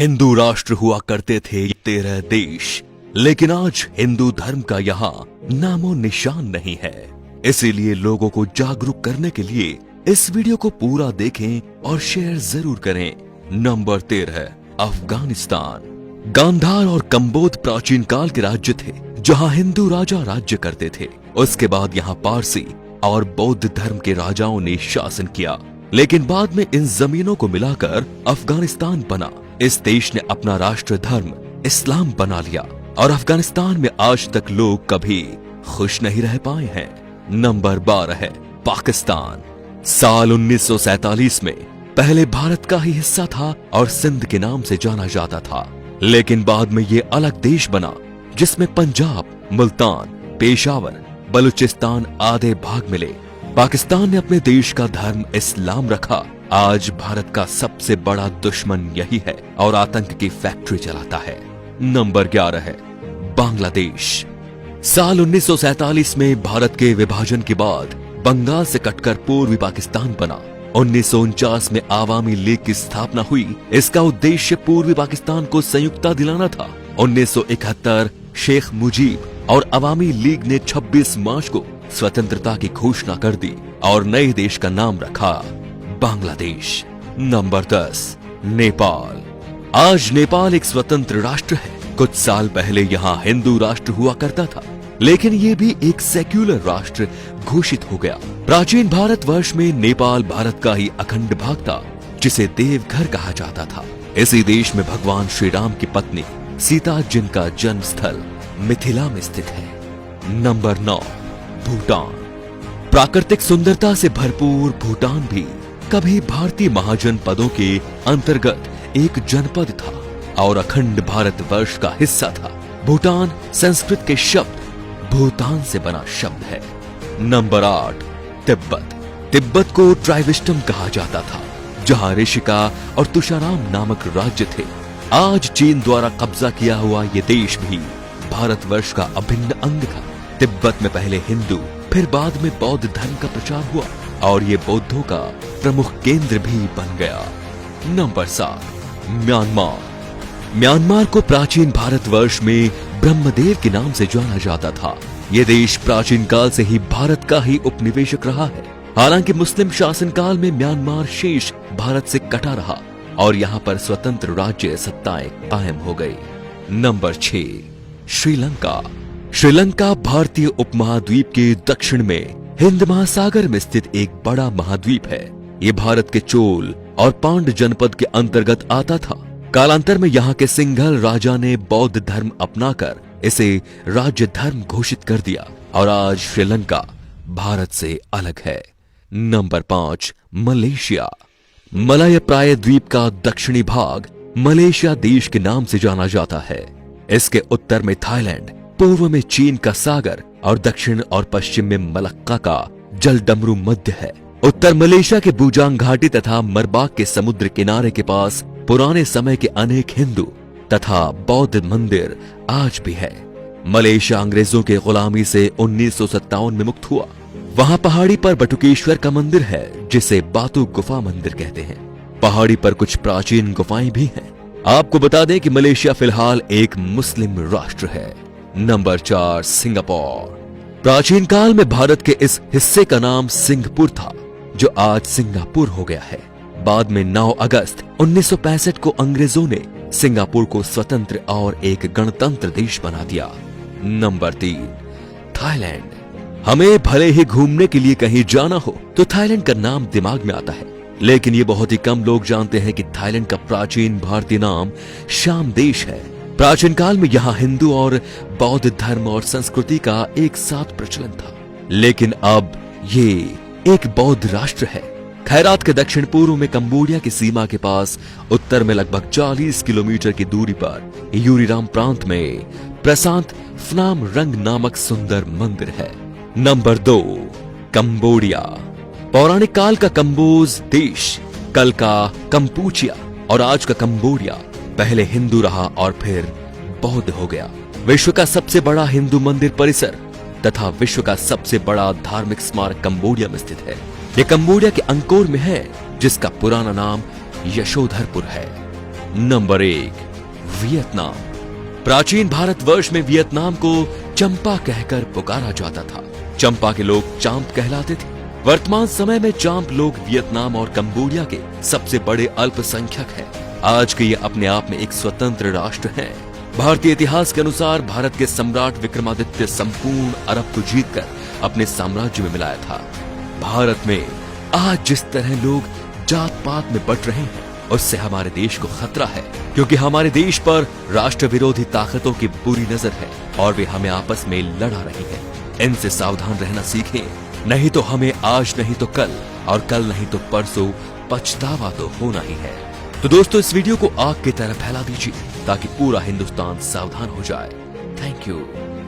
हिंदू राष्ट्र हुआ करते थे 13 देश, लेकिन आज हिंदू धर्म का यहाँ नामो निशान नहीं है। इसीलिए लोगों को जागरूक करने के लिए इस वीडियो को पूरा देखें और शेयर जरूर करें। नंबर 13, अफगानिस्तान। गांधार और कंबोध प्राचीन काल के राज्य थे जहाँ हिंदू राजा राज्य करते थे। उसके बाद यहाँ पारसी और बौद्ध धर्म के राजाओं ने शासन किया, लेकिन बाद में इन जमीनों को मिलाकर अफगानिस्तान बना। इस देश ने अपना राष्ट्र धर्म इस्लाम बना लिया और अफगानिस्तान में आज तक लोग कभी खुश नहीं रह पाए हैं। नंबर 12 है पाकिस्तान। साल 1947 में पहले भारत का ही हिस्सा था और सिंध के नाम से जाना जाता था, लेकिन बाद में ये अलग देश बना जिसमें पंजाब, मुल्तान, पेशावर, बलूचिस्तान आदि भाग मिले। पाकिस्तान ने अपने देश का धर्म इस्लाम रखा। आज भारत का सबसे बड़ा दुश्मन यही है और आतंक की फैक्ट्री चलाता है। नंबर 11 है बांग्लादेश। साल 1947 में भारत के विभाजन के बाद बंगाल से कटकर पूर्वी पाकिस्तान बना। 1949 में आवामी लीग की स्थापना हुई। इसका उद्देश्य पूर्वी पाकिस्तान को संयुक्ता दिलाना था। 1971 शेख मुजीब और अवामी लीग ने 26 मार्च को स्वतंत्रता की घोषणा कर दी और नए देश का नाम रखा बांग्लादेश। नंबर 10, नेपाल। आज नेपाल एक स्वतंत्र राष्ट्र है। कुछ साल पहले यहाँ हिंदू राष्ट्र हुआ करता था, लेकिन ये भी एक सेक्युलर राष्ट्र घोषित हो गया। प्राचीन भारतवर्ष में नेपाल भारत का ही अखंड भाग था, जिसे देवघर कहा जाता था। इसी देश में भगवान श्री राम की पत्नी सीता, जिनका जन्म स्थल मिथिला में स्थित है। नंबर 9, भूटान। प्राकृतिक सुंदरता से भरपूर भूटान भी कभी भारतीय महाजनपदों के अंतर्गत एक जनपद था और अखंड भारतवर्ष का हिस्सा था। भूटान संस्कृत के शब्द भूटान से बना शब्द है। नंबर 8, तिब्बत। तिब्बत को ट्राइविस्टम कहा जाता था, जहां ऋषिका और तुषाराम नामक राज्य थे। आज चीन द्वारा कब्जा किया हुआ ये देश भी भारतवर्ष का अभिन्न अंग था। तिब्बत में पहले हिंदू, फिर बाद में बौद्ध धर्म का प्रचार हुआ और ये बौद्धों का प्रमुख केंद्र भी बन गया। Number 7, Myanmar. म्यांमार को प्राचीन भारतवर्ष में ब्रह्मदेव के नाम से जाना जाता था। ये देश प्राचीन काल से ही भारत का ही उपनिवेशक रहा है। हालांकि मुस्लिम शासनकाल में म्यांमार शेष भारत से कटा रहा और यहाँ पर स्वतंत्र राज्य सत्ताएं कायम हो गई। नंबर 6, श्रीलंका। श्रीलंका भारतीय उपमहाद्वीप के दक्षिण में हिंद महासागर में स्थित एक बड़ा महाद्वीप है। ये भारत के चोल और पांड जनपद के अंतर्गत आता था। कालांतर में यहाँ के सिंघल राजा ने बौद्ध धर्म अपनाकर इसे राज्य धर्म घोषित कर दिया और आज श्रीलंका भारत से अलग है। Number 5, Malaysia. मलय प्राय द्वीप का दक्षिणी भाग मलेशिया देश के नाम से जाना जाता है। इसके उत्तर में थाईलैंड, पूर्व में चीन का सागर और दक्षिण और पश्चिम में मलक्का का जलडमरू मध्य है। उत्तर मलेशिया के बूजांग घाटी तथा मरबाक के समुद्र किनारे के पास पुराने समय के अनेक हिंदू तथा बौद्ध मंदिर आज भी है। मलेशिया अंग्रेजों के गुलामी से 1957 में मुक्त हुआ। वहां पहाड़ी पर बटुकेश्वर का मंदिर है, जिसे बातू गुफा मंदिर कहते हैं। पहाड़ी पर कुछ प्राचीन गुफाएं भी हैं। आपको बता दें कि मलेशिया फिलहाल एक मुस्लिम राष्ट्र है। Number 4, Singapore. प्राचीन काल में भारत के इस हिस्से का नाम सिंहपुर था, जो आज सिंगापुर हो गया है। बाद में 9 अगस्त 1965 को अंग्रेजों ने सिंगापुर को स्वतंत्र और एक गणतंत्र देश बना दिया। Number 3, Thailand. हमें भले ही घूमने के लिए कहीं जाना हो तो थाईलैंड का नाम दिमाग में आता है, लेकिन ये बहुत ही कम लोग जानते हैं कि थाईलैंड का प्राचीन भारतीय नाम श्याम देश है। प्राचीन काल में यहाँ हिंदू और बौद्ध धर्म और संस्कृति का एक साथ प्रचलन था, लेकिन अब ये एक बौद्ध राष्ट्र है। खैरात के दक्षिण पूर्व में कंबोडिया की सीमा के पास, उत्तर में लगभग 40 किलोमीटर की दूरी पर यूरीराम प्रांत में प्रशांत फनाम रंग नामक सुंदर मंदिर है। Number 2, Cambodia. पौराणिक काल का कंबोज देश, कल का कंपूचिया और आज का कंबोडिया पहले हिंदू रहा और फिर बौद्ध हो गया। विश्व का सबसे बड़ा हिंदू मंदिर परिसर तथा विश्व का सबसे बड़ा धार्मिक स्मारक कंबोडिया में स्थित है। यह कंबोडिया के अंकोर में है, जिसका पुराना नाम यशोधरपुर है। Number 1, Vietnam. प्राचीन भारतवर्ष में वियतनाम को चंपा कहकर पुकारा जाता था। चंपा के लोग चांप कहलाते थे। वर्तमान समय में चांप लोग वियतनाम और कंबोडिया के सबसे बड़े अल्पसंख्यक हैं। आज के ये अपने आप में एक स्वतंत्र राष्ट्र हैं। भारतीय इतिहास के अनुसार भारत के सम्राट विक्रमादित्य संपूर्ण अरब को जीतकर अपने साम्राज्य में मिलाया था। भारत में आज जिस तरह लोग जात पात में बट रहे हैं, उससे हमारे देश को खतरा है, क्योंकि हमारे देश पर राष्ट्र विरोधी ताकतों की बुरी नजर है और वे हमें आपस में लड़ा रही हैं। इनसे सावधान रहना सीखें, नहीं तो हमें आज नहीं तो कल और कल नहीं तो परसों पछतावा तो होना ही है। तो दोस्तों, इस वीडियो को आग की तरह फैला दीजिए ताकि पूरा हिंदुस्तान सावधान हो जाए। Thank you.